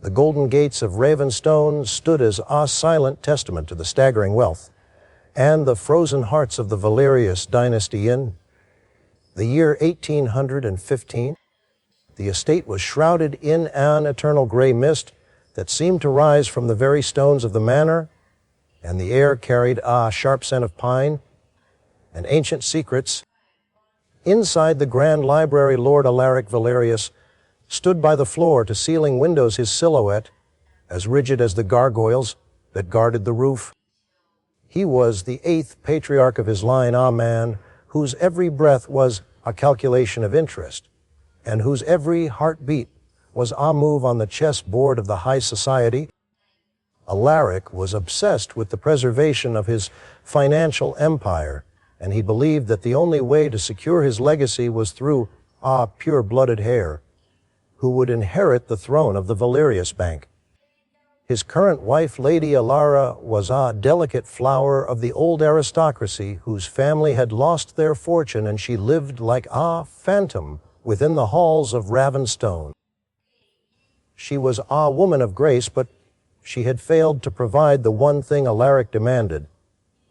The golden gates of Ravenstone stood as a silent testament to the staggering wealth and the frozen hearts of the Valerius dynasty. In the year 1815, the estate was shrouded in an eternal gray mist that seemed to rise from the very stones of the manor, and the air carried a sharp scent of pine and ancient secrets. Inside the grand library, Lord Alaric Valerius stood by the floor-to-ceiling windows, his silhouette as rigid as the gargoyles that guarded the roof. He was the 8th patriarch of his line, a man whose every breath was a calculation of interest, and whose every heartbeat was a move on the chessboard of the high society. Alaric was obsessed with the preservation of his financial empire, and he believed that the only way to secure his legacy was through a pure-blooded heir who would inherit the throne of the Valerius Bank. His current wife, Lady Alara, was a delicate flower of the old aristocracy whose family had lost their fortune, and she lived like a phantom within the halls of Ravenstone. She was a woman of grace, but she had failed to provide the one thing Alaric demanded,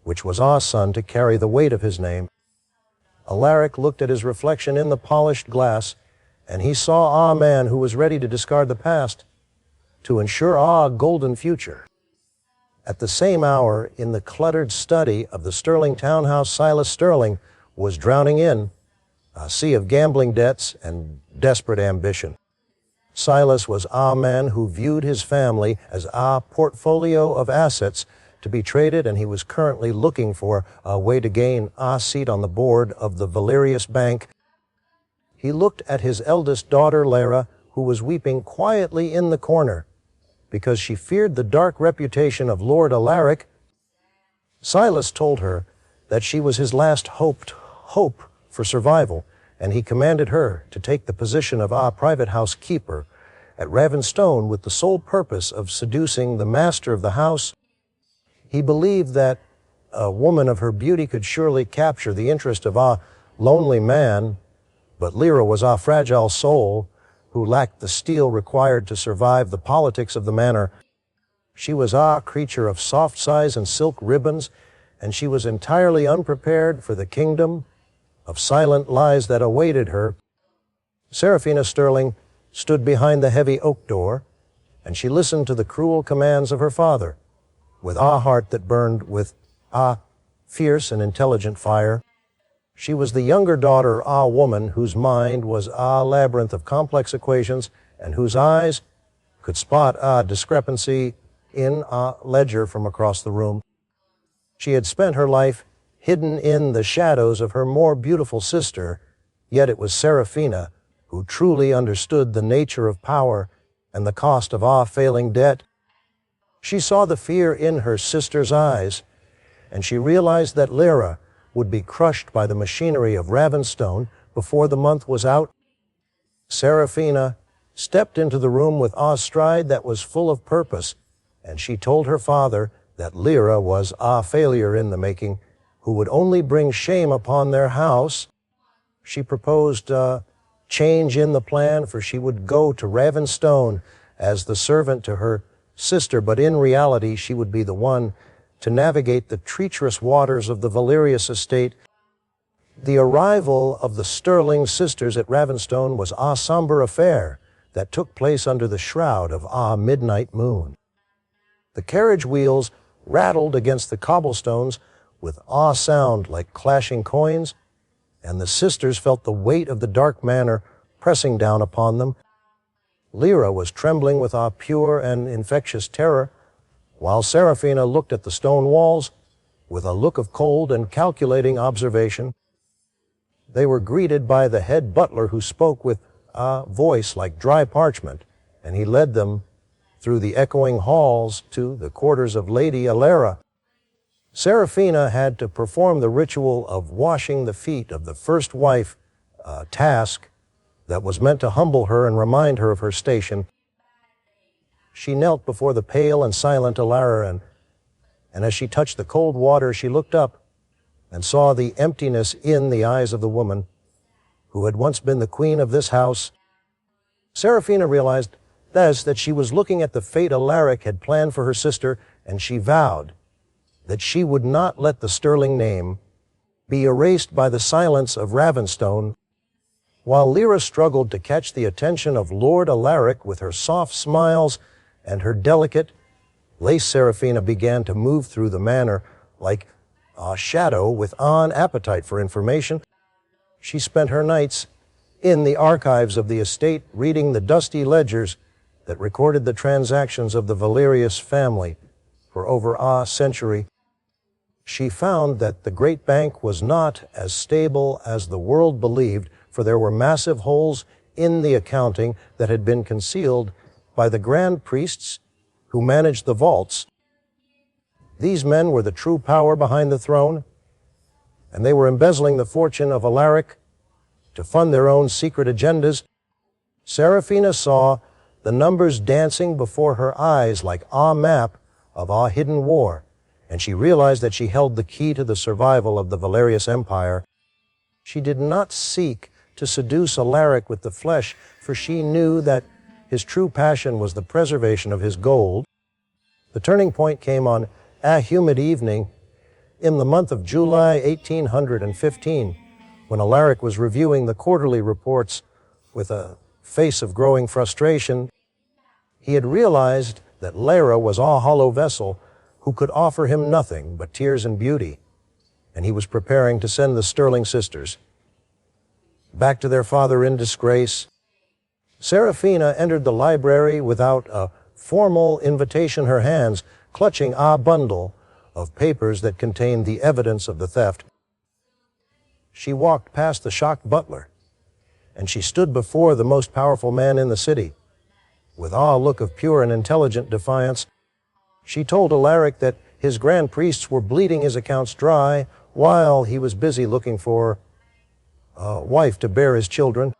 which was a son to carry the weight of his name. Alaric looked at his reflection in the polished glass, and he saw a man who was ready to discard the past to ensure a golden future. At the same hour, in the cluttered study of the Sterling townhouse, Silas Sterling was drowning in a sea of gambling debts and desperate ambition. Silas was a man who viewed his family as a portfolio of assets to be traded, and he was currently looking for a way to gain a seat on the board of the Valerius Bank. He looked at his eldest daughter, Lara, who was weeping quietly in the corner because she feared the dark reputation of Lord Alaric. Silas told her that she was his last hope for survival, and he commanded her to take the position of a private housekeeper at Ravenstone with the sole purpose of seducing the master of the house. He believed that a woman of her beauty could surely capture the interest of a lonely man, but Lyra was a fragile soul who lacked the steel required to survive the politics of the manor. She was a creature of soft size and silk ribbons, and she was entirely unprepared for the kingdom of silent lies that awaited her. Seraphina Sterling stood behind the heavy oak door, and she listened to the cruel commands of her father with a heart that burned with a fierce and intelligent fire. She was the younger daughter, a woman whose mind was a labyrinth of complex equations and whose eyes could spot a discrepancy in a ledger from across the room. She had spent her life hidden in the shadows of her more beautiful sister, yet it was Seraphina who truly understood the nature of power and the cost of a failing debt. She saw the fear in her sister's eyes, and she realized that Lyra would be crushed by the machinery of Ravenstone before the month was out. Seraphina stepped into the room with a stride that was full of purpose, and she told her father that Lyra was a failure in the making, who would only bring shame upon their house. She proposed a change in the plan, for she would go to Ravenstone as the servant to her sister, but in reality she would be the one to navigate the treacherous waters of the Valerius estate. The arrival of the Sterling sisters at Ravenstone was a somber affair that took place under the shroud of a midnight moon. The carriage wheels rattled against the cobblestones with a sound like clashing coins, and the sisters felt the weight of the dark manor pressing down upon them. Lyra was trembling with a pure and infectious terror, while Seraphina looked at the stone walls with a look of cold and calculating observation. They were greeted by the head butler, who spoke with a voice like dry parchment, and he led them through the echoing halls to the quarters of Lady Alara. Seraphina had to perform the ritual of washing the feet of the first wife, a task that was meant to humble her and remind her of her station. She knelt before the pale and silent Alara, and as she touched the cold water, she looked up and saw the emptiness in the eyes of the woman who had once been the queen of this house. Seraphina realized Thus, that she was looking at the fate Alaric had planned for her sister, and she vowed that she would not let the sterling name be erased by the silence of Ravenstone. While Lyra struggled to catch the attention of Lord Alaric with her soft smiles and her delicate lace, Seraphina began to move through the manor like a shadow with an appetite for information. She spent her nights in the archives of the estate reading the dusty ledgers that recorded the transactions of the Valerius family for over a century. She found that the great bank was not as stable as the world believed, for there were massive holes in the accounting that had been concealed by the grand priests who managed the vaults. These men were the true power behind the throne, and they were embezzling the fortune of Alaric to fund their own secret agendas. Seraphina saw the numbers dancing before her eyes like a map of a hidden war, and she realized that she held the key to the survival of the Valerius Empire. She did not seek to seduce Alaric with the flesh, for she knew that his true passion was the preservation of his gold. The turning point came on a humid evening in the month of July 1815, when Alaric was reviewing the quarterly reports with a face of growing frustration. He had realized that Lyra was a hollow vessel who could offer him nothing but tears and beauty, and he was preparing to send the Sterling sisters back to their father in disgrace. Seraphina entered the library without a formal invitation, her hands clutching a bundle of papers that contained the evidence of the theft. She walked past the shocked butler, and she stood before the most powerful man in the city. With a look of pure and intelligent defiance, she told Alaric that his grand priests were bleeding his accounts dry while he was busy looking for a wife to bear his children.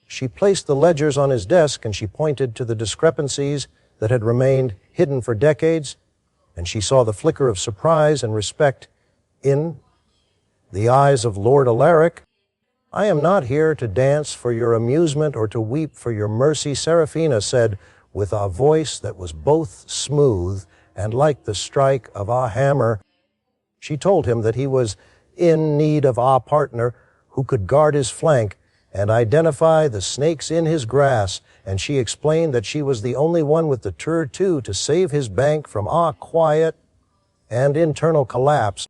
She placed the ledgers on his desk, and she pointed to the discrepancies that had remained hidden for decades, and she saw the flicker of surprise and respect in the eyes of Lord Alaric. "I am not here to dance for your amusement or to weep for your mercy," Seraphina said with a voice that was both smooth and like the strike of a hammer. She told him that he was in need of a partner who could guard his flank and identify the snakes in his grass, and she explained that she was the only one with the too to save his bank from a quiet and internal collapse.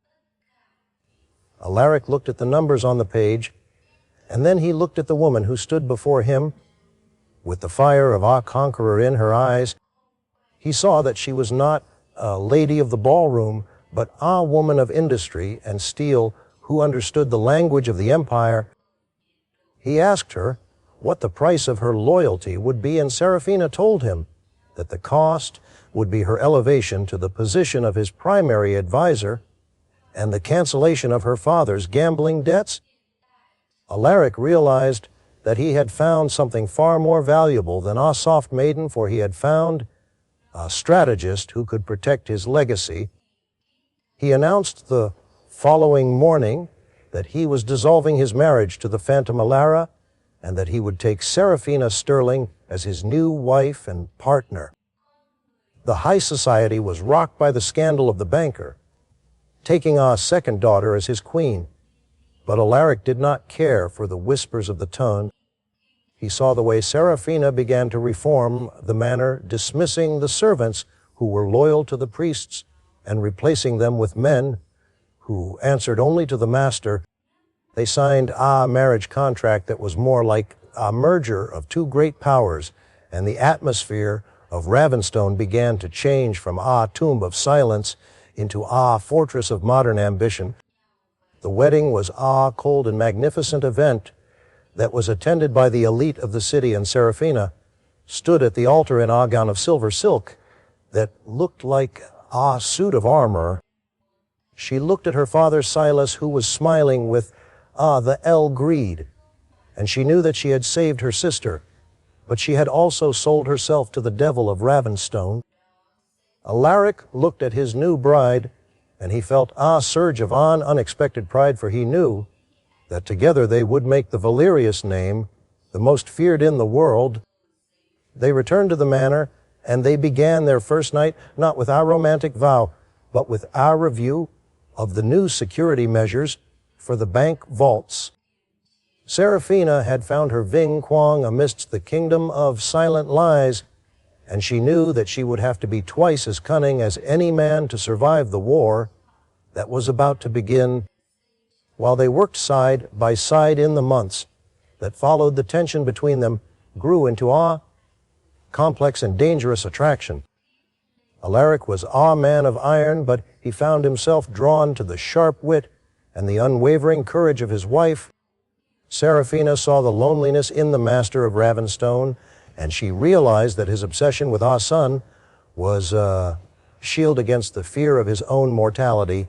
Alaric looked at the numbers on the page, and then he looked at the woman who stood before him with the fire of a conqueror in her eyes. He saw that she was not a lady of the ballroom, but a woman of industry and steel who understood the language of the empire. He asked her what the price of her loyalty would be, and Seraphina told him that the cost would be her elevation to the position of his primary advisor and the cancellation of her father's gambling debts. Alaric realized that he had found something far more valuable than a soft maiden, for he had found a strategist who could protect his legacy. He announced the following morning that he was dissolving his marriage to the Phantom Alara, and that he would take Seraphina Sterling as his new wife and partner. The high society was rocked by the scandal of the banker taking a second daughter as his queen, but Alaric did not care for the whispers of the tongue. He saw the way Seraphina began to reform the manor, dismissing the servants who were loyal to the priests and replacing them with men who answered only to the master. They signed a marriage contract that was more like a merger of two great powers, and the atmosphere of Ravenstone began to change from a tomb of silence into a fortress of modern ambition. The wedding was a cold and magnificent event that was attended by the elite of the city, and Seraphina stood at the altar in a gown of silver silk that looked like a suit of armor. She looked at her father Silas, who was smiling with the greed, and she knew that she had saved her sister, but she had also sold herself to the devil of Ravenstone. Alaric looked at his new bride, and he felt a surge of unexpected pride, for he knew that together they would make the Valerius name the most feared in the world. They returned to the manor, and they began their first night not with our romantic vow, but with our review of the new security measures for the bank vaults. Serafina had found her Ving Quang amidst the kingdom of silent lies, and she knew that she would have to be twice as cunning as any man to survive the war that was about to begin. While they worked side by side in the months that followed, the tension between them grew into complex and dangerous attraction. Alaric was a man of iron, but he found himself drawn to the sharp wit and the unwavering courage of his wife. Serafina saw the loneliness in the master of Ravenstone, and she realized that his obsession with Ah Sun was a shield against the fear of his own mortality.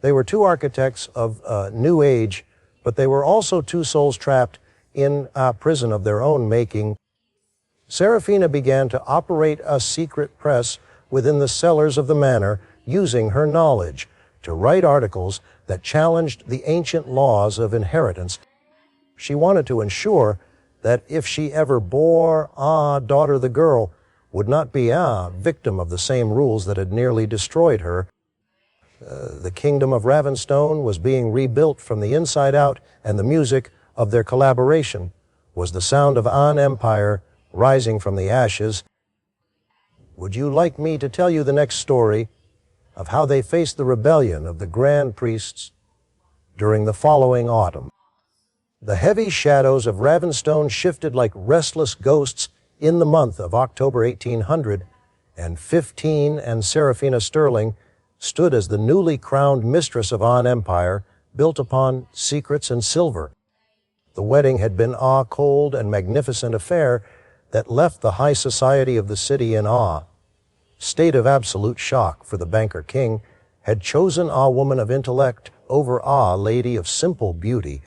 They were two architects of a new age, but they were also two souls trapped in a prison of their own making. Serafina began to operate a secret press within the cellars of the manor, using her knowledge to write articles that challenged the ancient laws of inheritance. She wanted to ensure that if she ever bore a daughter, the girl would not be a victim of the same rules that had nearly destroyed her. The kingdom of Ravenstone was being rebuilt from the inside out, and the music of their collaboration was the sound of an empire rising from the ashes. Would you like me to tell you the next story of how they faced the rebellion of the Grand Priests during the following autumn? The heavy shadows of Ravenstone shifted like restless ghosts in the month of October 1800, and 15 and Serafina Sterling stood as the newly crowned mistress of an empire built upon secrets and silver. The wedding had been a cold and magnificent affair that left the high society of the city in awe. State of absolute shock, for the banker king had chosen a woman of intellect over a lady of simple beauty.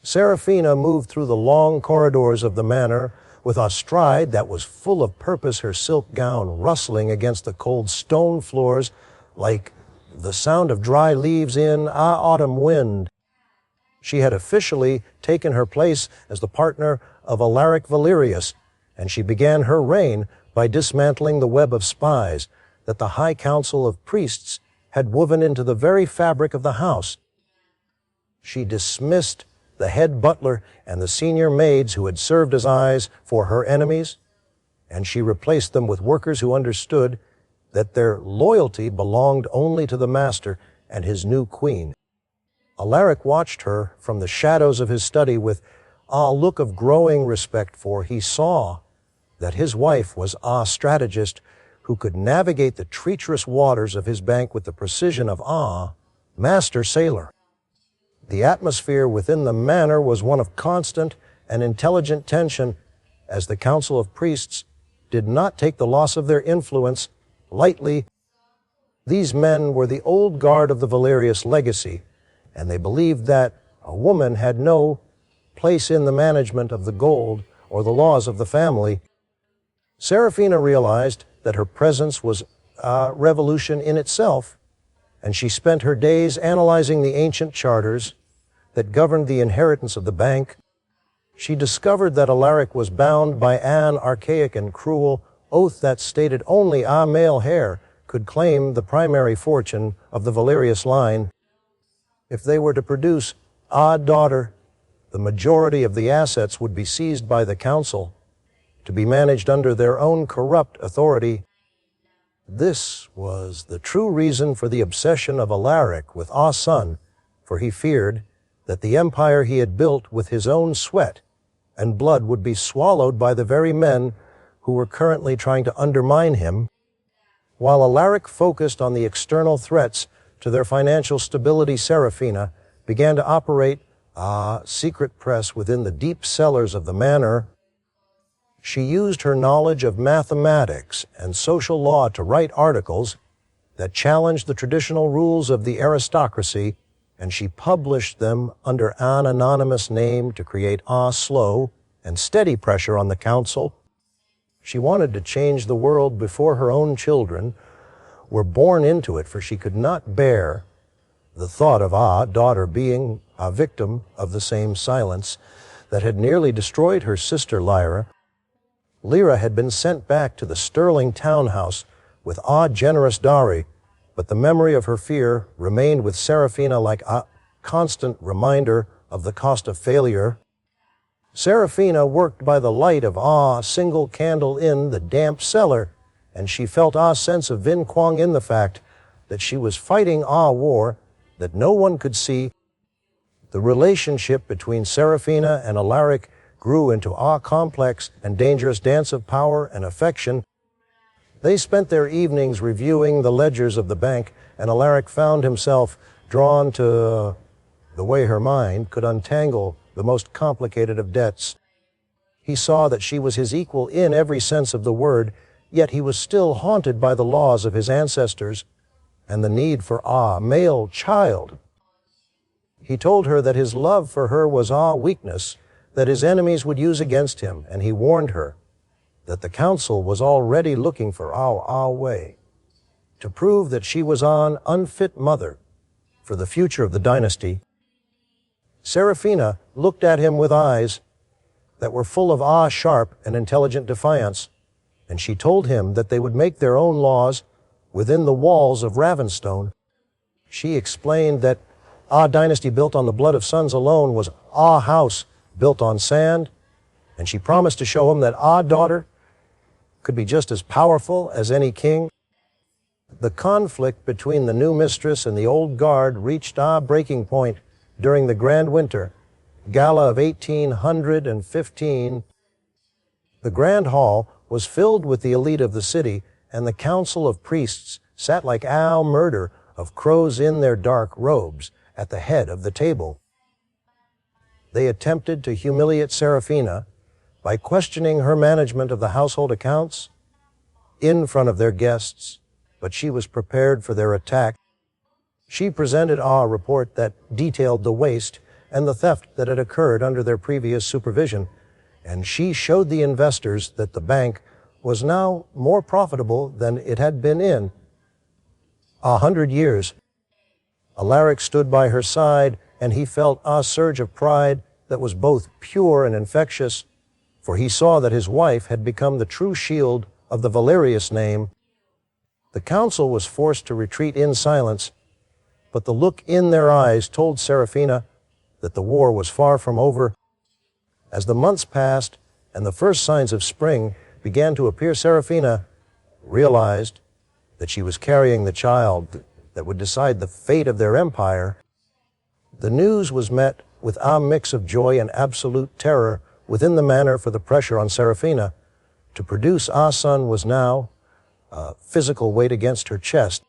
Serafina moved through the long corridors of the manor with a stride that was full of purpose, her silk gown rustling against the cold stone floors like the sound of dry leaves in autumn wind. She had officially taken her place as the partner of Alaric Valerius, and she began her reign by dismantling the web of spies that the High Council of Priests had woven into the very fabric of the house. She dismissed the head butler and the senior maids who had served as eyes for her enemies, and she replaced them with workers who understood that their loyalty belonged only to the master and his new queen. Alaric watched her from the shadows of his study with a look of growing respect, for he saw that his wife was a strategist who could navigate the treacherous waters of his bank with the precision of a master sailor. The atmosphere within the manor was one of constant and intelligent tension, as the Council of Priests did not take the loss of their influence lightly. These men were the old guard of the Valerius legacy, and they believed that a woman had no place in the management of the gold or the laws of the family. Serafina realized that her presence was a revolution in itself, and she spent her days analyzing the ancient charters that governed the inheritance of the bank. She discovered that Alaric was bound by an archaic and cruel oath that stated only a male heir could claim the primary fortune of the Valerius line. If they were to produce a daughter, the majority of the assets would be seized by the council to be managed under their own corrupt authority. This was the true reason for the obsession of Alaric with a Sun, for he feared that the empire he had built with his own sweat and blood would be swallowed by the very men who were currently trying to undermine him. While Alaric focused on the external threats to their financial stability, Serafina began to operate a secret press within the deep cellars of the manor. She used her knowledge of mathematics and social law to write articles that challenged the traditional rules of the aristocracy, and she published them under an anonymous name to create a slow and steady pressure on the council. She wanted to change the world before her own children were born into it, for she could not bear the thought of a daughter being a victim of the same silence that had nearly destroyed her sister Lyra. Lyra had been sent back to the sterling townhouse with a generous dowry, but the memory of her fear remained with Serafina like a constant reminder of the cost of failure. Serafina worked by the light of a single candle in the damp cellar, and she felt a sense of vinquang in the fact that she was fighting a war that no one could see. The relationship between Serafina and Alaric grew into a complex and dangerous dance of power and affection. They spent their evenings reviewing the ledgers of the bank, and Alaric found himself drawn to the way her mind could untangle the most complicated of debts. He saw that she was his equal in every sense of the word, yet he was still haunted by the laws of his ancestors and the need for a male child. He told her that his love for her was a weakness that his enemies would use against him, and he warned her that the council was already looking for a way to prove that she was an unfit mother for the future of the dynasty. Serafina looked at him with eyes that were full of a sharp and intelligent defiance, and she told him that they would make their own laws within the walls of Ravenstone. She explained that a dynasty built on the blood of sons alone was a house built on sand, and she promised to show him that a daughter could be just as powerful as any king. The conflict between the new mistress and the old guard reached a breaking point during the Grand Winter Gala of 1815. The Grand Hall was filled with the elite of the city, and the council of priests sat like a murder of crows in their dark robes at the head of the table. They attempted to humiliate Serafina by questioning her management of the household accounts in front of their guests, but she was prepared for their attack. She presented a report that detailed the waste and the theft that had occurred under their previous supervision, and she showed the investors that the bank was now more profitable than it had been in 100 years. Alaric stood by her side, and he felt a surge of pride that was both pure and infectious, for he saw that his wife had become the true shield of the Valerius name. The council was forced to retreat in silence, but the look in their eyes told Serafina that the war was far from over. As the months passed and the first signs of spring began to appear, Serafina realized that she was carrying the child that would decide the fate of their empire. The news was met with a mix of joy and absolute terror within the manor, for the pressure on Serafina to produce a son was now a physical weight against her chest.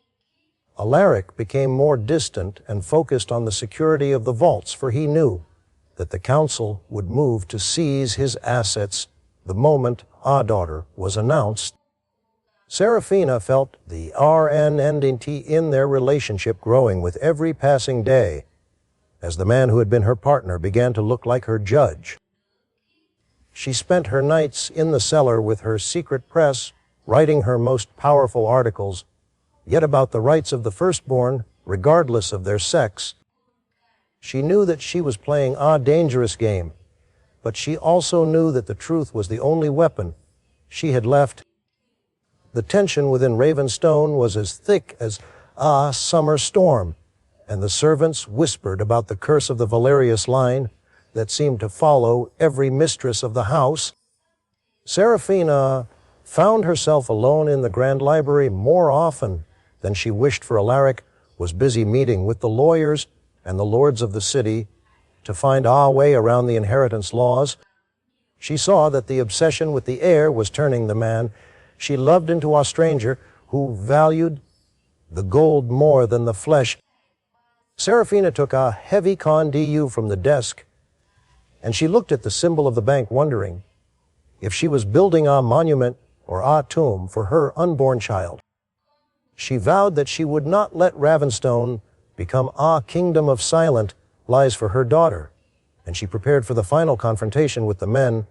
Alaric became more distant and focused on the security of the vaults, for he knew that the council would move to seize his assets the moment a daughter was announced. Serafina felt the RNNT in their relationship growing with every passing day, as the man who had been her partner began to look like her judge. She spent her nights in the cellar with her secret press, writing her most powerful articles, yet about the rights of the firstborn, regardless of their sex. She knew that she was playing a dangerous game, but she also knew that the truth was the only weapon she had left. The tension within Ravenstone was as thick as a summer storm, and the servants whispered about the curse of the Valerius line that seemed to follow every mistress of the house. Serafina found herself alone in the Grand Library more often than she wished, for Alaric was busy meeting with the lawyers and the lords of the city to find a way around the inheritance laws. She saw that the obsession with the heir was turning the man she loved into a stranger who valued the gold more than the flesh. Serafina took a heavy condu from the desk, and she looked at the symbol of the bank, wondering if she was building a monument or a tomb for her unborn child. She vowed that she would not let Ravenstone become a kingdom of silent lies for her daughter, and she prepared for the final confrontation with the men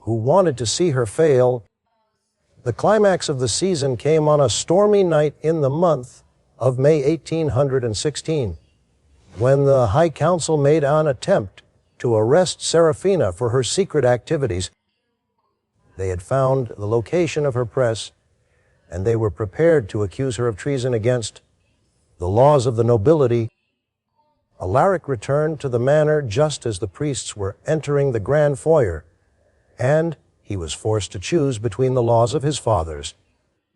who wanted to see her fail. The climax of the season came on a stormy night in the month of May 1816, when the High Council made an attempt to arrest Serafina for her secret activities. They had found the location of her press, and they were prepared to accuse her of treason against the laws of the nobility. Alaric returned to the manor just as the priests were entering the grand foyer, and he was forced to choose between the laws of his fathers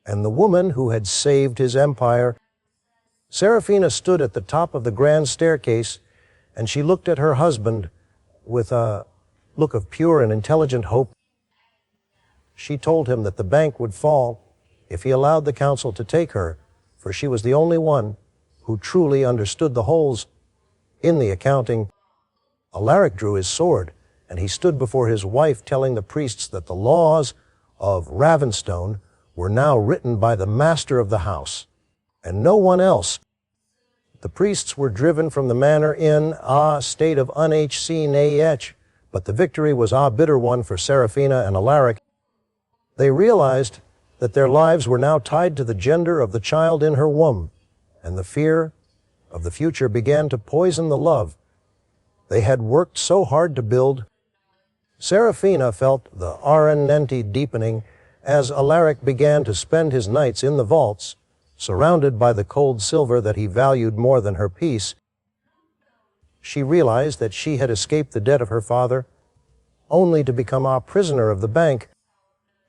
and the woman who had saved his empire. Seraphina stood at the top of the grand staircase, and she looked at her husband with a look of pure and intelligent hope. She told him that the bank would fall if he allowed the council to take her, for she was the only one who truly understood the holes in the accounting. Alaric drew his sword, and he stood before his wife, telling the priests that the laws of Ravenstone were now written by the master of the house, and no one else. The priests were driven from the manor in a state of unhc, but the victory was a bitter one for Seraphina and Alaric. They realized that their lives were now tied to the gender of the child in her womb, and the fear of the future began to poison the love they had worked so hard to build. Seraphina felt the arenenti deepening as Alaric began to spend his nights in the vaults, surrounded by the cold silver that he valued more than her peace. She realized that she had escaped the debt of her father, only to become a prisoner of the bank.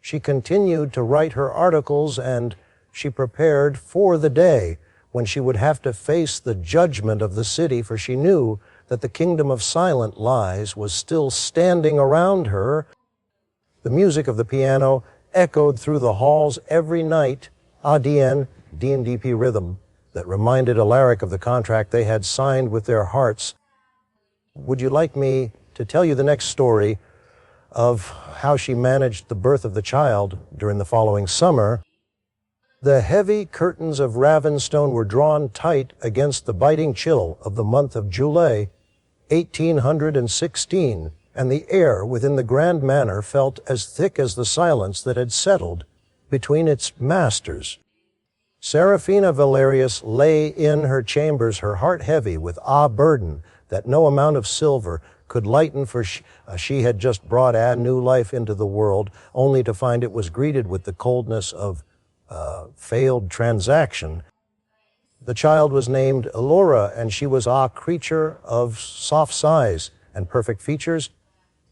She continued to write her articles, and she prepared for the day when she would have to face the judgment of the city, for she knew that the kingdom of silent lies was still standing around her. The music of the piano echoed through the halls every night, ADN, DNDP rhythm, that reminded Alaric of the contract they had signed with their hearts. Would you like me to tell you the next story of how she managed the birth of the child during the following summer? The heavy curtains of Ravenstone were drawn tight against the biting chill of the month of July, 1816, and the air within the grand manor felt as thick as the silence that had settled between its masters. Seraphina Valerius lay in her chambers, her heart heavy with a burden that no amount of silver could lighten, for she had just brought a new life into the world, only to find it was greeted with the coldness of failed transaction. The child was named Elora, and she was a creature of soft size and perfect features,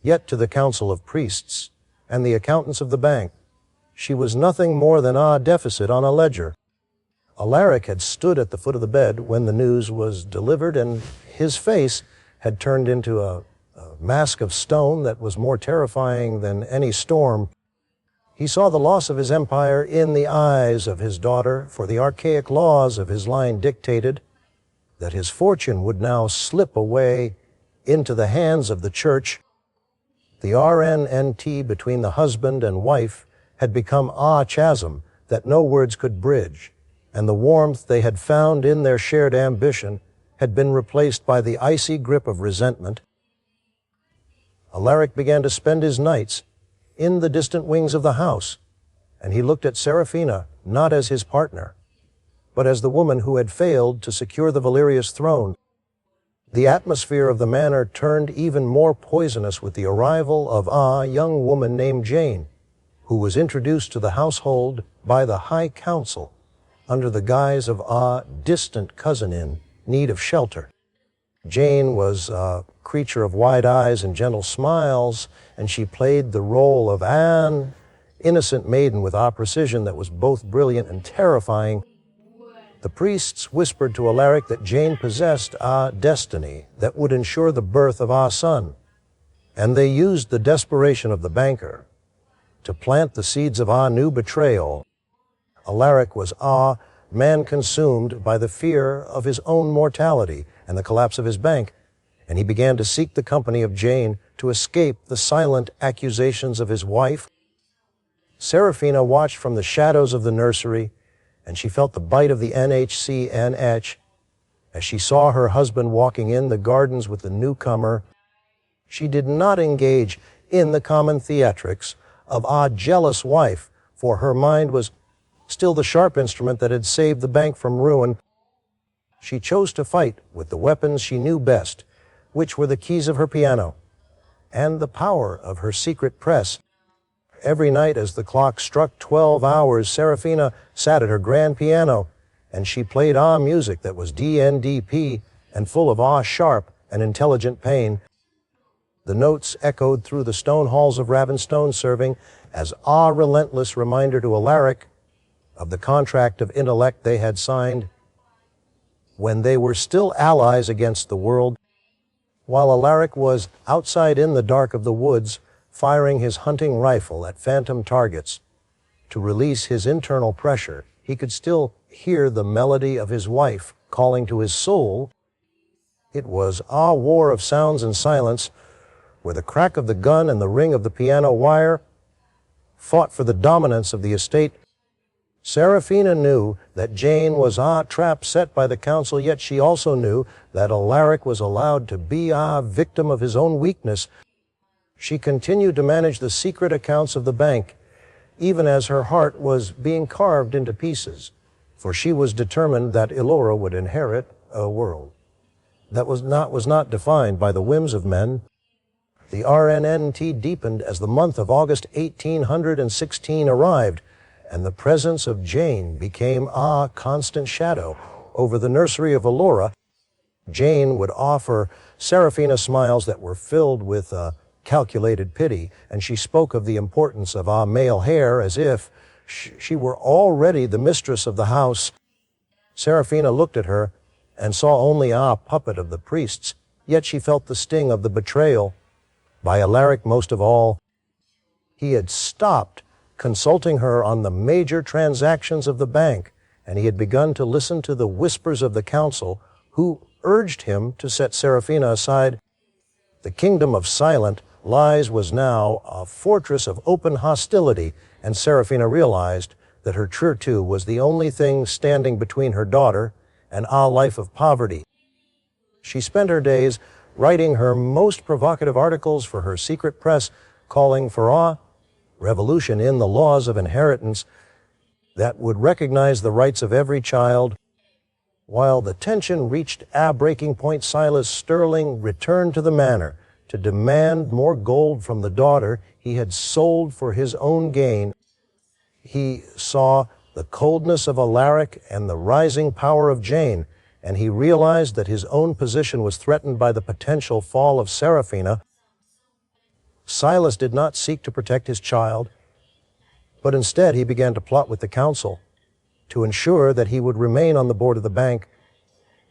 yet to the council of priests and the accountants of the bank, she was nothing more than a deficit on a ledger. Alaric had stood at the foot of the bed when the news was delivered, and his face had turned into a mask of stone that was more terrifying than any storm. He saw the loss of his empire in the eyes of his daughter, for the archaic laws of his line dictated that his fortune would now slip away into the hands of the church. The RNNT between the husband and wife had become a chasm that no words could bridge, and the warmth they had found in their shared ambition had been replaced by the icy grip of resentment. Alaric began to spend his nights in the distant wings of the house, and he looked at Seraphina not as his partner, but as the woman who had failed to secure the Valerius throne. The atmosphere of the manor turned even more poisonous with the arrival of a young woman named Jane, who was introduced to the household by the High Council under the guise of a distant cousin in need of shelter. Jane was a creature of wide eyes and gentle smiles, and she played the role of an innocent maiden with a precision that was both brilliant and terrifying. The priests whispered to Alaric that Jane possessed a destiny that would ensure the birth of a son, and they used the desperation of the banker to plant the seeds of a new betrayal. Alaric was a man consumed by the fear of his own mortality and the collapse of his bank, and he began to seek the company of Jane to escape the silent accusations of his wife. Seraphina watched from the shadows of the nursery, and she felt the bite of the NHCNH as she saw her husband walking in the gardens with the newcomer. She did not engage in the common theatrics of a jealous wife, for her mind was still the sharp instrument that had saved the bank from ruin. She chose to fight with the weapons she knew best, which were the keys of her piano and the power of her secret press. Every night as the clock struck 12 hours, Serafina sat at her grand piano, and she played music that was DNDP and full of sharp and intelligent pain. The notes echoed through the stone halls of Ravenstone, serving as relentless reminder to Alaric of the contract of intellect they had signed when they were still allies against the world. While Alaric was outside in the dark of the woods, firing his hunting rifle at phantom targets to release his internal pressure, he could still hear the melody of his wife calling to his soul. It was a war of sounds and silence, where the crack of the gun and the ring of the piano wire fought for the dominance of the estate. Serafina knew that Jane was a trap set by the council, yet she also knew that Alaric was allowed to be a victim of his own weakness. She continued to manage the secret accounts of the bank, even as her heart was being carved into pieces, for she was determined that Elora would inherit a world that was not defined by the whims of men. The RNNT deepened as the month of August 1816 arrived, and the presence of Jane became a constant shadow over the nursery of Elora. Jane would offer Serafina smiles that were filled with calculated pity, and she spoke of the importance of male hair as if she were already the mistress of the house. Serafina looked at her and saw only a puppet of the priests, yet she felt the sting of the betrayal by Alaric most of all. He had stopped consulting her on the major transactions of the bank, and he had begun to listen to the whispers of the council, who urged him to set Serafina aside. The kingdom of silent lies was now a fortress of open hostility, and Serafina realized that her true was the only thing standing between her daughter and a life of poverty. She spent her days writing her most provocative articles for her secret press, calling for a revolution in the laws of inheritance that would recognize the rights of every child. While the tension reached a breaking point, Silas Sterling returned to the manor to demand more gold from the daughter he had sold for his own gain. He saw the coldness of Alaric and the rising power of Jane, and he realized that his own position was threatened by the potential fall of Serafina. Silas did not seek to protect his child, but instead he began to plot with the council to ensure that he would remain on the board of the bank,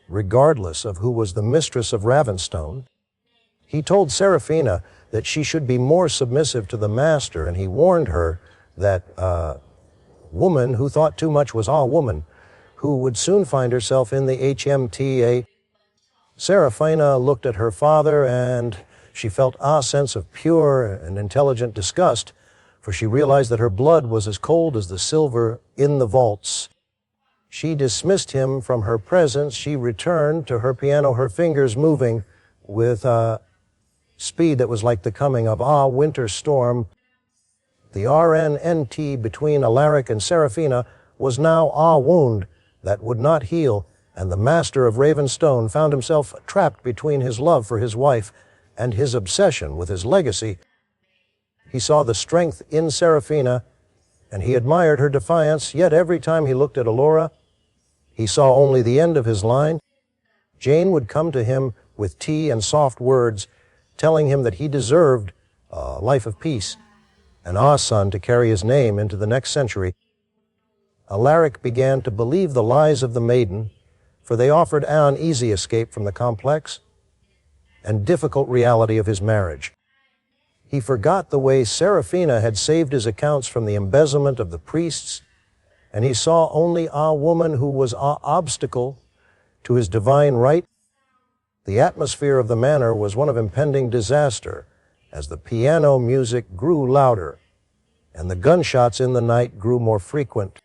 regardless of who was the mistress of Ravenstone. He told Serafina that she should be more submissive to the master, and he warned her that a woman who thought too much was a woman who would soon find herself in the HMTA. Serafina looked at her father, and she felt a sense of pure and intelligent disgust, for she realized that her blood was as cold as the silver in the vaults. She dismissed him from her presence. She returned to her piano, her fingers moving with a speed that was like the coming of a winter storm. The RNNT between Alaric and Serafina was now a wound that would not heal, and the master of Ravenstone found himself trapped between his love for his wife and his obsession with his legacy. He saw the strength in Serafina, and he admired her defiance, yet every time he looked at Elora, he saw only the end of his line. Jane would come to him with tea and soft words, telling him that he deserved a life of peace, and a son to carry his name into the next century. Alaric began to believe the lies of the maiden, for they offered an easy escape from the complex and difficult reality of his marriage. He forgot the way Serafina had saved his accounts from the embezzlement of the priests, and he saw only a woman who was an obstacle to his divine right. The atmosphere of the manor was one of impending disaster as the piano music grew louder and the gunshots in the night grew more frequent.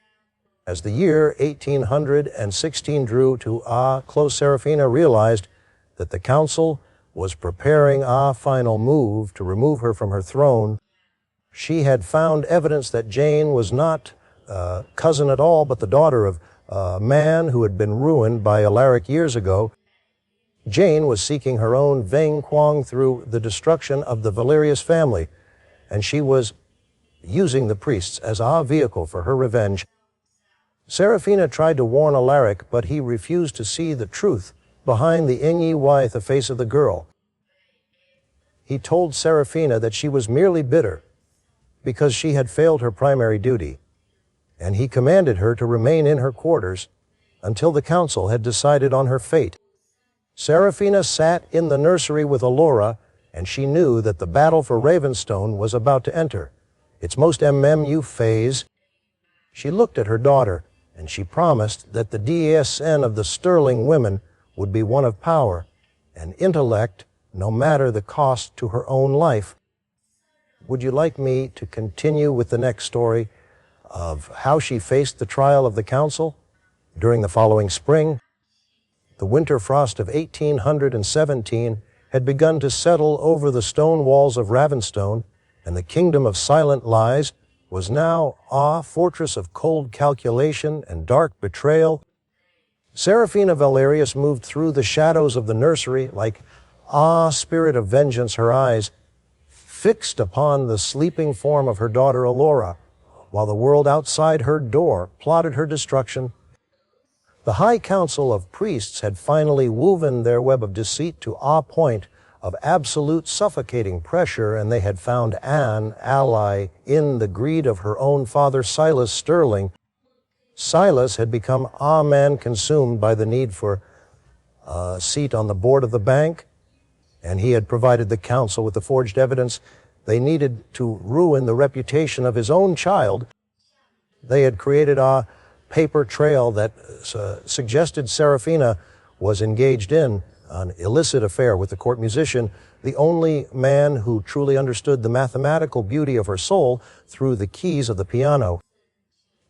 As the year 1816 drew to a close, Serafina realized that the council was preparing a final move to remove her from her throne. She had found evidence that Jane was not cousin at all, but the daughter of a man who had been ruined by Alaric years ago. Jane was seeking her own Veng Quang through the destruction of the Valerius family, and she was using the priests as a vehicle for her revenge. Seraphina tried to warn Alaric, but he refused to see the truth behind the ingy white the face of the girl. He told Seraphina that she was merely bitter because she had failed her primary duty, and he commanded her to remain in her quarters until the council had decided on her fate. Seraphina sat in the nursery with Alora, and she knew that the battle for Ravenstone was about to enter its most MMU phase. She looked at her daughter, and she promised that the DSN of the Sterling women would be one of power and intellect, no matter the cost to her own life. Would you like me to continue with the next story of how she faced the trial of the council during the following spring? The winter frost of 1817 had begun to settle over the stone walls of Ravenstone, and the kingdom of silent lies was now a fortress of cold calculation and dark betrayal. Seraphina Valerius moved through the shadows of the nursery like a spirit of vengeance, her eyes fixed upon the sleeping form of her daughter Alora, while the world outside her door plotted her destruction. The high council of priests had finally woven their web of deceit to a point of absolute suffocating pressure, and they had found an ally in the greed of her own father, Silas Sterling. Silas had become a man consumed by the need for a seat on the board of the bank, and he had provided the council with the forged evidence they needed to ruin the reputation of his own child. They had created a paper trail that suggested Seraphina was engaged in an illicit affair with the court musician, the only man who truly understood the mathematical beauty of her soul through the keys of the piano.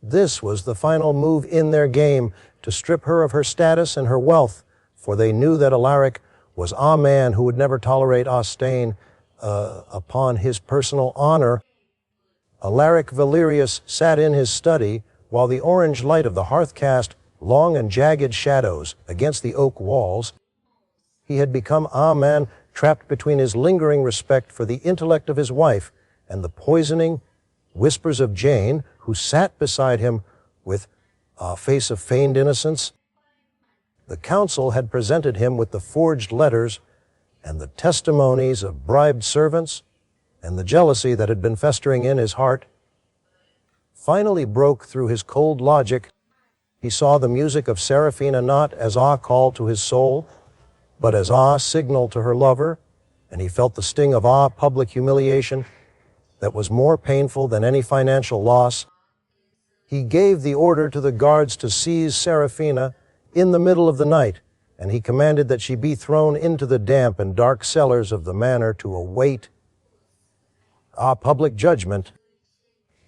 This was the final move in their game to strip her of her status and her wealth, for they knew that Alaric was a man who would never tolerate a stain upon his personal honor. Alaric Valerius sat in his study while the orange light of the hearth cast long and jagged shadows against the oak walls. He had become a man trapped between his lingering respect for the intellect of his wife and the poisoning whispers of Jane, who sat beside him with a face of feigned innocence. The council had presented him with the forged letters and the testimonies of bribed servants, and the jealousy that had been festering in his heart finally broke through his cold logic. He saw the music of Seraphina not as a call to his soul, but as a signal to her lover, and he felt the sting of a public humiliation that was more painful than any financial loss. He gave the order to the guards to seize Seraphina in the middle of the night, and he commanded that she be thrown into the damp and dark cellars of the manor to await a public judgment.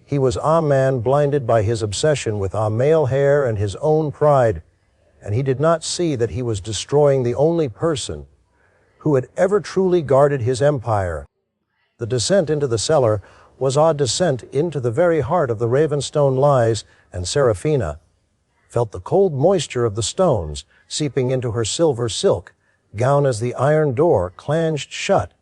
He was a man blinded by his obsession with a male hair and his own pride, and he did not see that he was destroying the only person who had ever truly guarded his empire. The descent into the cellar was a descent into the very heart of the Ravenstone lies, and Seraphina felt the cold moisture of the stones seeping into her silver silk gown as the iron door clanged shut.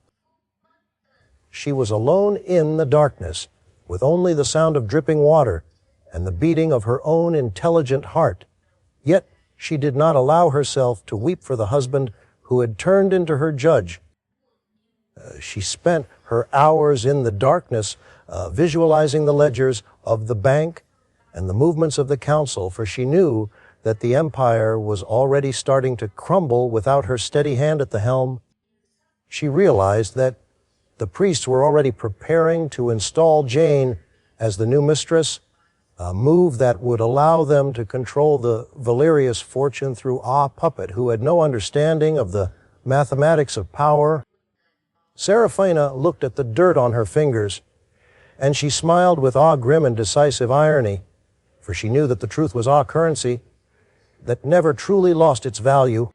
She was alone in the darkness, with only the sound of dripping water and the beating of her own intelligent heart. Yet she did not allow herself to weep for the husband who had turned into her judge. She spent her hours in the darkness visualizing the ledgers of the bank and the movements of the council, for she knew that the empire was already starting to crumble without her steady hand at the helm. She realized that the priests were already preparing to install Jane as the new mistress, a move that would allow them to control the Valerius fortune through a puppet who had no understanding of the mathematics of power. Seraphina looked at the dirt on her fingers, and she smiled with a grim and decisive irony, for she knew that the truth was a currency that never truly lost its value.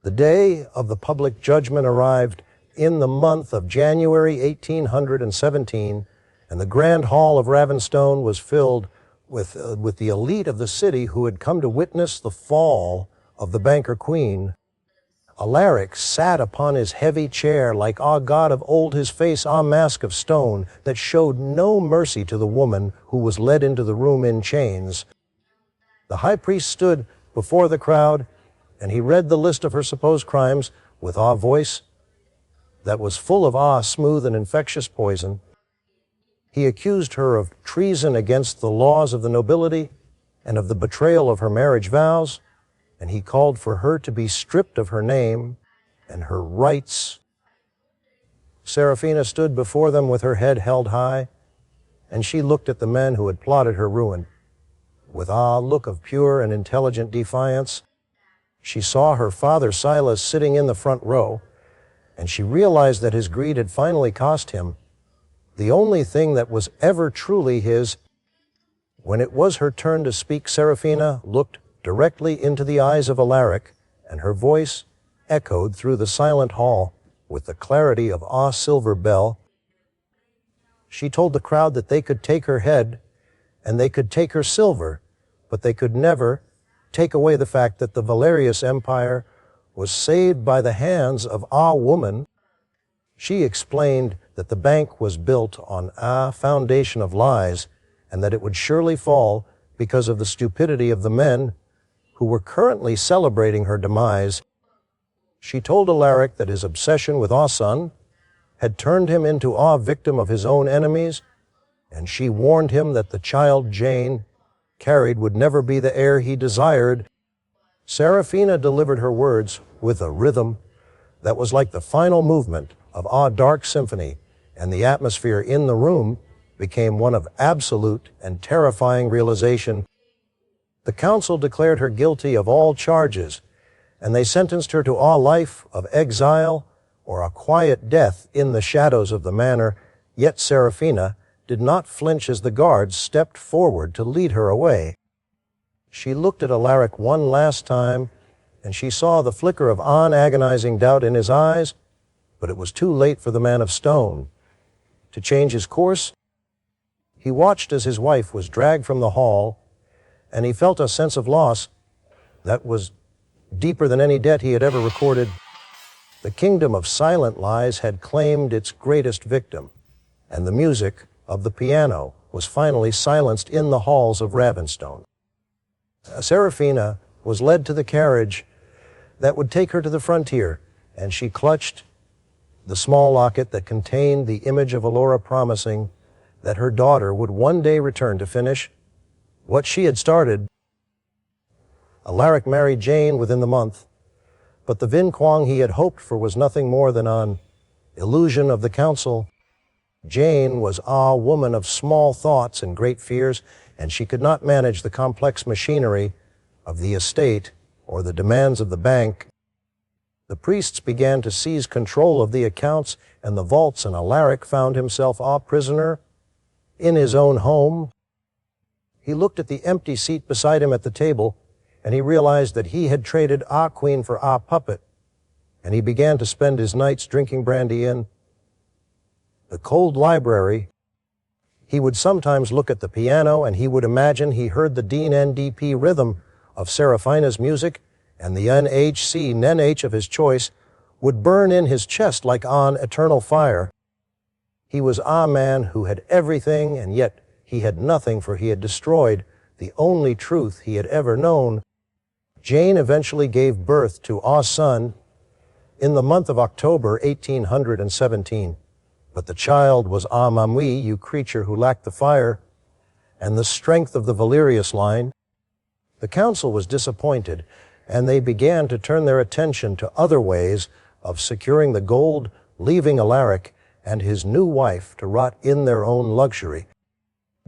The day of the public judgment arrived in the month of January 1817, and the grand hall of Ravenstone was filled with the elite of the city who had come to witness the fall of the banker queen. Alaric sat upon his heavy chair like god of old, his face mask of stone that showed no mercy to the woman who was led into the room in chains. The high priest stood before the crowd, and he read the list of her supposed crimes with a voice that was full of smooth and infectious poison. He accused her of treason against the laws of the nobility and of the betrayal of her marriage vows, and he called for her to be stripped of her name and her rights. Seraphina stood before them with her head held high, and she looked at the men who had plotted her ruin. With a look of pure and intelligent defiance, she saw her father Silas sitting in the front row, and she realized that his greed had finally cost him the only thing that was ever truly his. When it was her turn to speak, Seraphina looked directly into the eyes of Alaric, and her voice echoed through the silent hall with the clarity of a silver bell. She told the crowd that they could take her head and they could take her silver, but they could never take away the fact that the Valerius Empire was saved by the hands of a woman. She explained that the bank was built on a foundation of lies, and that it would surely fall because of the stupidity of the men who were currently celebrating her demise. She told Alaric that his obsession with our son had turned him into a victim of his own enemies, and she warned him that the child Jane carried would never be the heir he desired. Seraphina delivered her words with a rhythm that was like the final movement of a dark symphony, and the atmosphere in the room became one of absolute and terrifying realization. The council declared her guilty of all charges, and they sentenced her to a life of exile or a quiet death in the shadows of the manor. Yet Seraphina did not flinch as the guards stepped forward to lead her away. She looked at Alaric one last time, and she saw the flicker of agonizing doubt in his eyes, but it was too late for the man of stone to change his course. He watched as his wife was dragged from the hall, and he felt a sense of loss that was deeper than any debt he had ever recorded. The kingdom of silent lies had claimed its greatest victim, and the music of the piano was finally silenced in the halls of Ravenstone. Seraphina was led to the carriage that would take her to the frontier, and she clutched the small locket that contained the image of Alora, promising that her daughter would one day return to finish what she had started. Alaric married Jane within the month, but the vinquang he had hoped for was nothing more than an illusion of the council. Jane was a woman of small thoughts and great fears, and she could not manage the complex machinery of the estate or the demands of the bank. The priests began to seize control of the accounts and the vaults, and Alaric found himself a prisoner in his own home. He looked at the empty seat beside him at the table, and he realized that he had traded a queen for a puppet, and he began to spend his nights drinking brandy in the cold library. He would sometimes look at the piano, and he would imagine he heard the DNDP rhythm of Seraphina's music, and the NHC NH of his choice would burn in his chest like an eternal fire. He was a man who had everything, and yet he had nothing, for he had destroyed the only truth he had ever known. Jane eventually gave birth to a son in the month of October 1817. But the child was a mamui, you creature who lacked the fire and the strength of the Valerius line. The council was disappointed, and they began to turn their attention to other ways of securing the gold, leaving Alaric and his new wife to rot in their own luxury.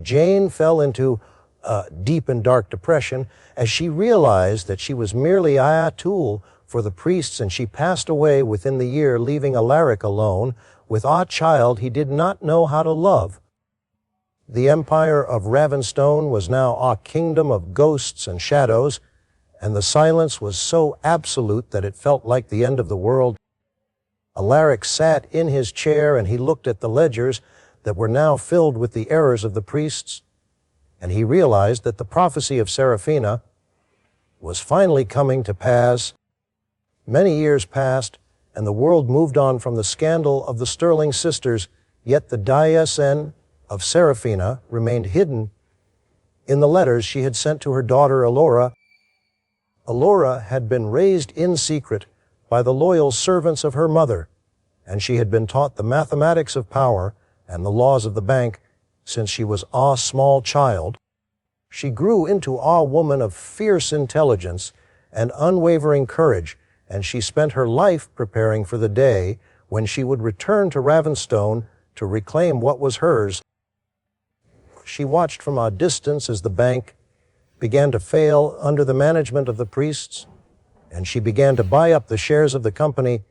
Jane fell into a deep and dark depression as she realized that she was merely a tool for the priests, and she passed away within the year, leaving Alaric alone with a child he did not know how to love. The empire of Ravenstone was now a kingdom of ghosts and shadows, and the silence was so absolute that it felt like the end of the world. Alaric sat in his chair, and he looked at the ledgers that were now filled with the errors of the priests, and he realized that the prophecy of Seraphina was finally coming to pass. Many years passed, and the world moved on from the scandal of the Sterling sisters, yet the DSN of Serafina remained hidden in the letters she had sent to her daughter Alora. Alora had been raised in secret by the loyal servants of her mother, and she had been taught the mathematics of power and the laws of the bank since she was a small child. She grew into a woman of fierce intelligence and unwavering courage, and she spent her life preparing for the day when she would return to Ravenstone to reclaim what was hers. She watched from a distance as the bank began to fail under the management of the priests, and she began to buy up the shares of the company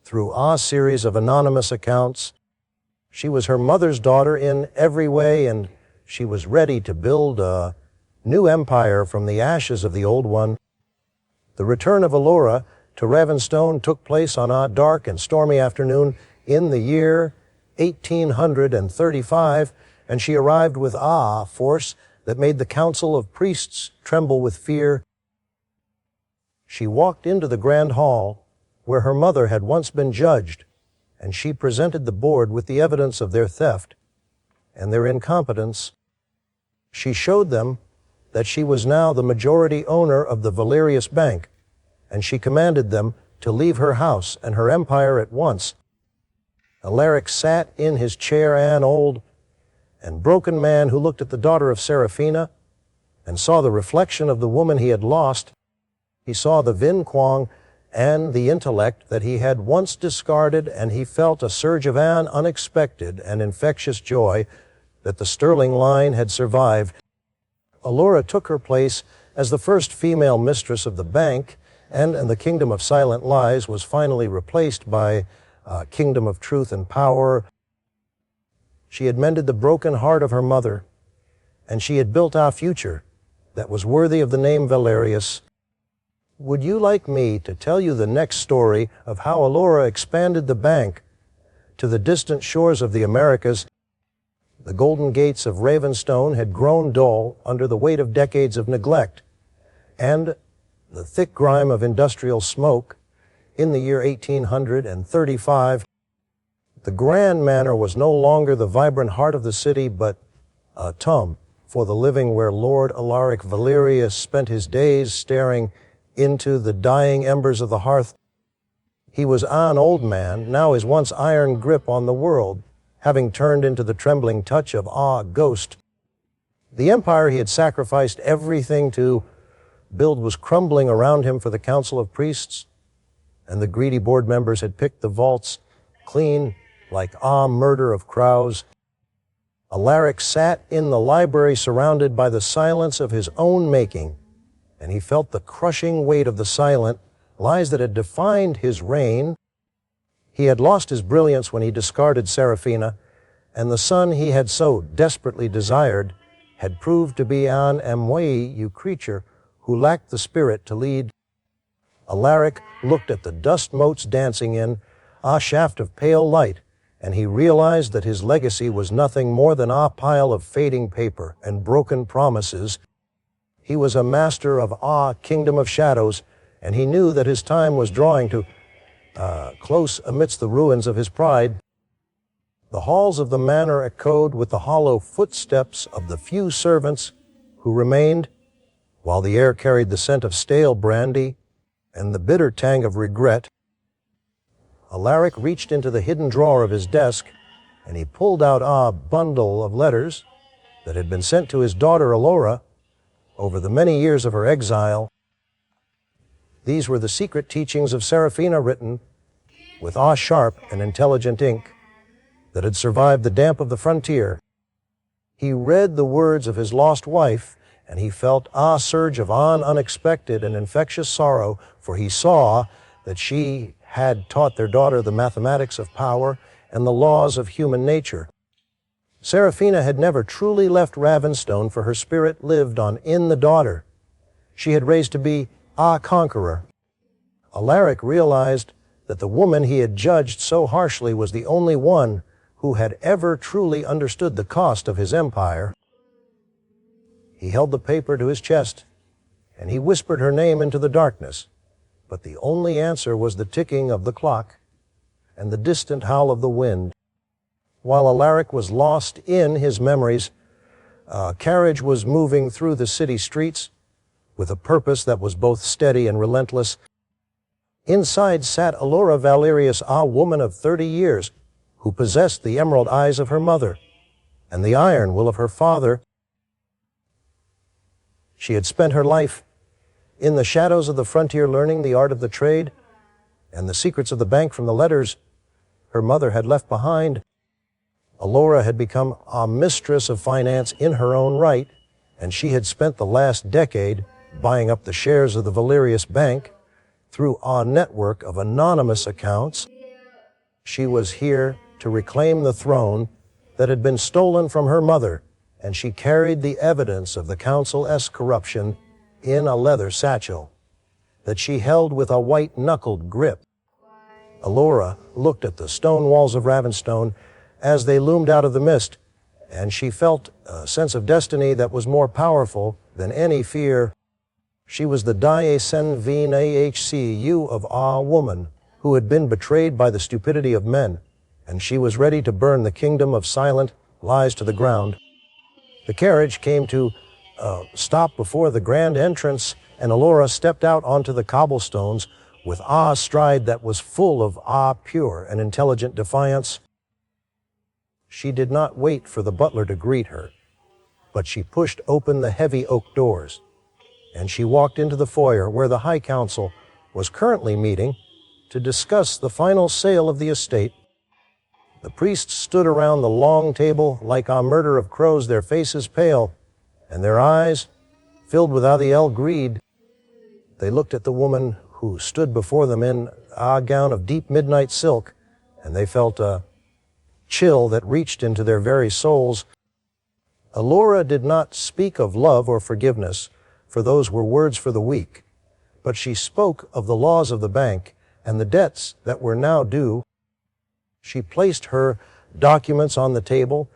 through a series of anonymous accounts. She was her mother's daughter in every way, and she was ready to build a new empire from the ashes of the old one. The return of Alora to Ravenstone took place on a dark and stormy afternoon in the year 1835, and she arrived with a force that made the council of priests tremble with fear. She walked into the grand hall where her mother had once been judged, and she presented the board with the evidence of their theft and their incompetence. She showed them that she was now the majority owner of the Valerius Bank, and she commanded them to leave her house and her empire at once. Alaric sat in his chair, an old and broken man who looked at the daughter of Serafina and saw the reflection of the woman he had lost. He saw the Vin Quang and the intellect that he had once discarded, and he felt a surge of an unexpected and infectious joy that the Sterling line had survived. Alora took her place as the first female mistress of the bank, and the kingdom of silent lies was finally replaced by a kingdom of truth and power. She had mended the broken heart of her mother, and she had built a future that was worthy of the name Valerius. Would you like me to tell you the next story of how Alora expanded the bank to the distant shores of the Americas? The golden gates of Ravenstone had grown dull under the weight of decades of neglect, and the thick grime of industrial smoke. In the year 1835, the Grand Manor was no longer the vibrant heart of the city, but a tomb for the living where Lord Alaric Valerius spent his days staring into the dying embers of the hearth. He was an old man, now his once iron grip on the world having turned into the trembling touch of a ghost. The empire he had sacrificed everything to build was crumbling around him for the council of priests, and the greedy board members had picked the vaults clean like a murder of crows. Alaric sat in the library surrounded by the silence of his own making, and he felt the crushing weight of the silent lies that had defined his reign. He had lost his brilliance when he discarded Serafina, and the son he had so desperately desired had proved to be an amwayu creature who lacked the spirit to lead. Alaric looked at the dust motes dancing in a shaft of pale light, and he realized that his legacy was nothing more than a pile of fading paper and broken promises. He was a master of a kingdom of shadows, and he knew that his time was drawing to close amidst the ruins of his pride. The halls of the manor echoed with the hollow footsteps of the few servants who remained, while the air carried the scent of stale brandy and the bitter tang of regret. Alaric reached into the hidden drawer of his desk, and he pulled out a bundle of letters that had been sent to his daughter Alora over the many years of her exile. These were the secret teachings of Serafina, written with a sharp and intelligent ink that had survived the damp of the frontier. He read the words of his lost wife, and he felt a surge of unexpected and infectious sorrow, for he saw that she had taught their daughter the mathematics of power and the laws of human nature. Serafina had never truly left Ravenstone, for her spirit lived on in the daughter she had raised to be a conqueror. Alaric realized that the woman he had judged so harshly was the only one who had ever truly understood the cost of his empire. He held the paper to his chest, and he whispered her name into the darkness, but the only answer was the ticking of the clock and the distant howl of the wind. While Alaric was lost in his memories, a carriage was moving through the city streets with a purpose that was both steady and relentless. Inside sat Alora Valerius, a woman of 30 years, who possessed the emerald eyes of her mother and the iron will of her father. She had spent her life in the shadows of the frontier, learning the art of the trade and the secrets of the bank from the letters her mother had left behind. Alora had become a mistress of finance in her own right, and she had spent the last decade buying up the shares of the Valerius Bank through a network of anonymous accounts. She was here to reclaim the throne that had been stolen from her mother, and she carried the evidence of the council's corruption in a leather satchel that she held with a white-knuckled grip. Alora looked at the stone walls of Ravenstone as they loomed out of the mist, and she felt a sense of destiny that was more powerful than any fear. She was the Ahcu of a woman who had been betrayed by the stupidity of men, and she was ready to burn the kingdom of silent lies to the ground. The carriage came to stop before the grand entrance, and Alora stepped out onto the cobblestones with a stride that was full of pure and intelligent defiance. She did not wait for the butler to greet her, but she pushed open the heavy oak doors, and she walked into the foyer where the High Council was currently meeting to discuss the final sale of the estate. The priests stood around the long table like a murder of crows, their faces pale and their eyes filled with Adhiel greed. They looked at the woman who stood before them in a gown of deep midnight silk, and they felt a chill that reached into their very souls. Alora did not speak of love or forgiveness, for those were words for the weak, but she spoke of the laws of the bank and the debts that were now due. She placed her documents on the table,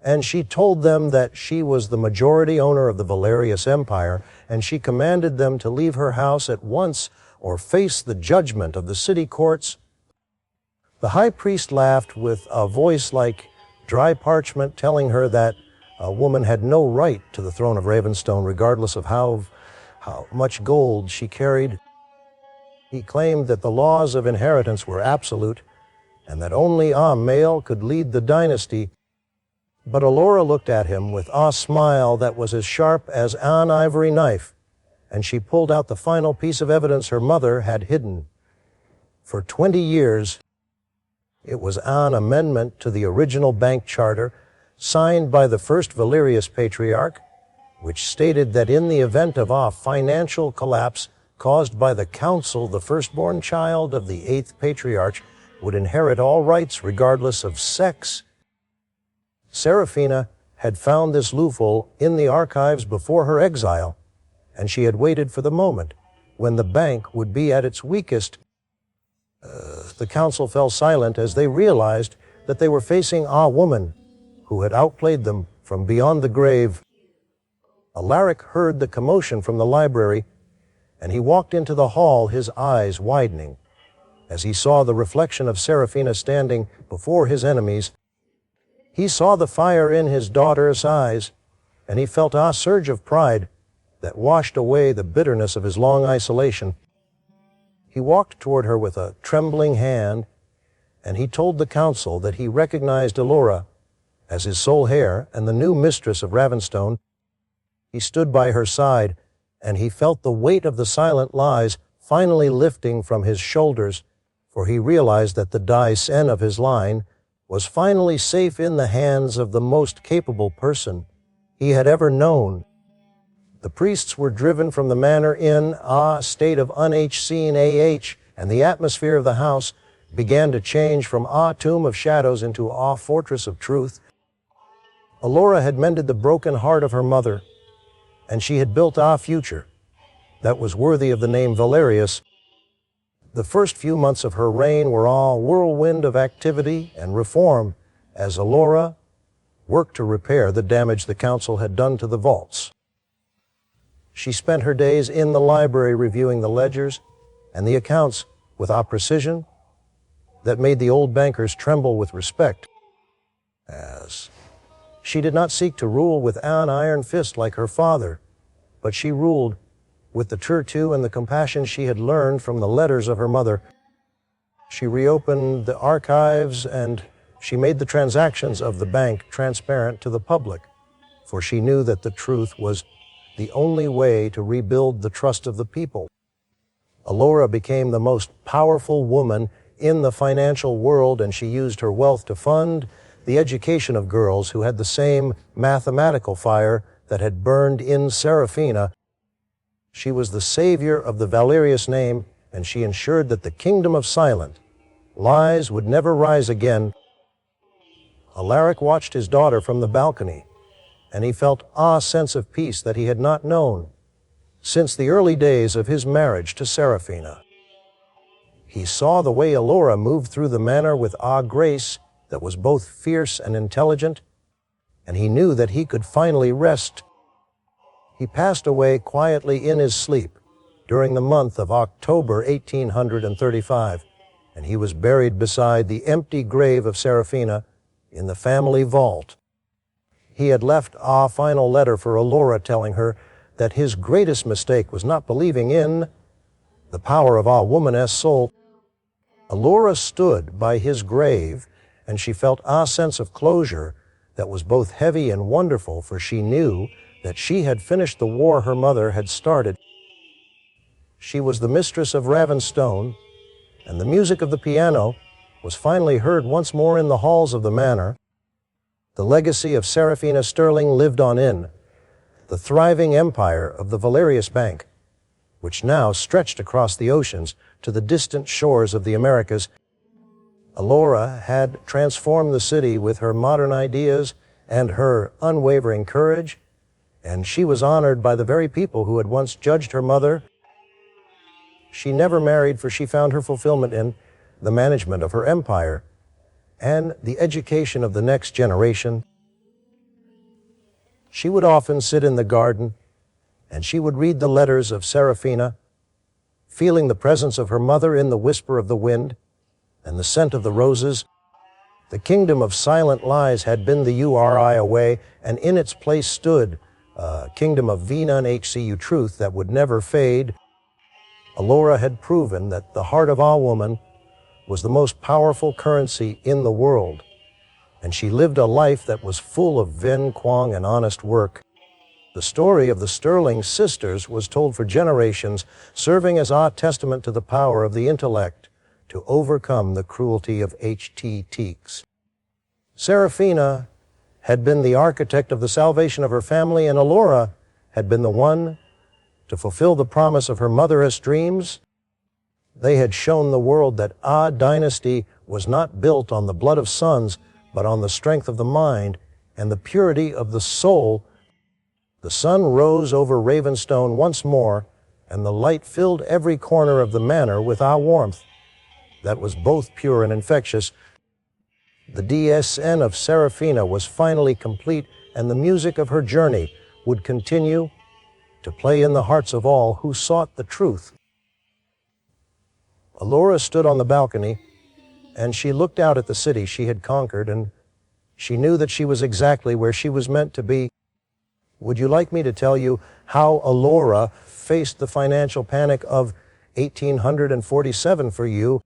and she told them that she was the majority owner of the Valerius Empire, and she commanded them to leave her house at once or face the judgment of the city courts. The high priest laughed with a voice like dry parchment, telling her that a woman had no right to the throne of Ravenstone, regardless of how much gold she carried. He claimed that the laws of inheritance were absolute, and that only a male could lead the dynasty. But Alora looked at him with a smile that was as sharp as an ivory knife, and she pulled out the final piece of evidence her mother had hidden. For 20 years, it was an amendment to the original bank charter signed by the first Valerius patriarch, which stated that in the event of a financial collapse caused by the council, the firstborn child of the 8th patriarch would inherit all rights regardless of sex. Seraphina had found this loophole in the archives before her exile, and she had waited for the moment when the bank would be at its weakest. The council fell silent as they realized that they were facing a woman who had outplayed them from beyond the grave. Alaric heard the commotion from the library, and he walked into the hall, his eyes widening as he saw the reflection of Seraphina standing before his enemies. He saw the fire in his daughter's eyes, and he felt a surge of pride that washed away the bitterness of his long isolation. He walked toward her with a trembling hand, and he told the council that he recognized Alora as his sole heir and the new mistress of Ravenstone. He stood by her side, and he felt the weight of the silent lies finally lifting from his shoulders, for he realized that the dice of his line was finally safe in the hands of the most capable person he had ever known. The priests were driven from the manor in a state of unhseen and the atmosphere of the house began to change from a tomb of shadows into a fortress of truth. Alora had mended the broken heart of her mother, and she had built a future that was worthy of the name Valerius. The first few months of her reign were a whirlwind of activity and reform as Alora worked to repair the damage the council had done to the vaults. She spent her days in the library reviewing the ledgers and the accounts with a precision that made the old bankers tremble with respect, as she did not seek to rule with an iron fist like her father, but she ruled with the virtue and the compassion she had learned from the letters of her mother. She reopened the archives and she made the transactions of the bank transparent to the public, for she knew that the truth was the only way to rebuild the trust of the people. Alora became the most powerful woman in the financial world, and she used her wealth to fund the education of girls who had the same mathematical fire that had burned in Serafina. She was the savior of the Valerius name, and she ensured that the kingdom of silent lies would never rise again. Alaric watched his daughter from the balcony, and he felt a sense of peace that he had not known since the early days of his marriage to Serafina. He saw the way Alora moved through the manor with a grace that was both fierce and intelligent, and he knew that he could finally rest. He passed away quietly in his sleep during the month of October 1835, and he was buried beside the empty grave of Serafina in the family vault. He had left a final letter for Alora telling her that his greatest mistake was not believing in the power of a woman's soul. Alora stood by his grave, and she felt a sense of closure that was both heavy and wonderful, for she knew that she had finished the war her mother had started. She was the mistress of Ravenstone, and the music of the piano was finally heard once more in the halls of the manor. The legacy of Serafina Sterling lived on in the thriving empire of the Valerius Bank, which now stretched across the oceans to the distant shores of the Americas. Alora had transformed the city with her modern ideas and her unwavering courage, and she was honored by the very people who had once judged her mother. She never married, for she found her fulfillment in the management of her empire and the education of the next generation. She would often sit in the garden, and she would read the letters of Serafina, feeling the presence of her mother in the whisper of the wind and the scent of the roses. The kingdom of silent lies had been the URI away, and in its place stood a kingdom of Vina and HCU truth that would never fade. Alora had proven that the heart of a woman was the most powerful currency in the world, and she lived a life that was full of vin, quang, and honest work. The story of the Sterling sisters was told for generations, serving as a testament to the power of the intellect to overcome the cruelty of H.T. Teaks. Serafina had been the architect of the salvation of her family, and Alora had been the one to fulfill the promise of her mother's dreams. They had shown the world that a dynasty was not built on the blood of sons, but on the strength of the mind and the purity of the soul. The sun rose over Ravenstone once more, and the light filled every corner of the manor with a warmth that was both pure and infectious. The DSN of Serafina was finally complete, and the music of her journey would continue to play in the hearts of all who sought the truth. Alora stood on the balcony, and she looked out at the city she had conquered, and she knew that she was exactly where she was meant to be. Would you like me to tell you how Alora faced the financial panic of 1847 for you?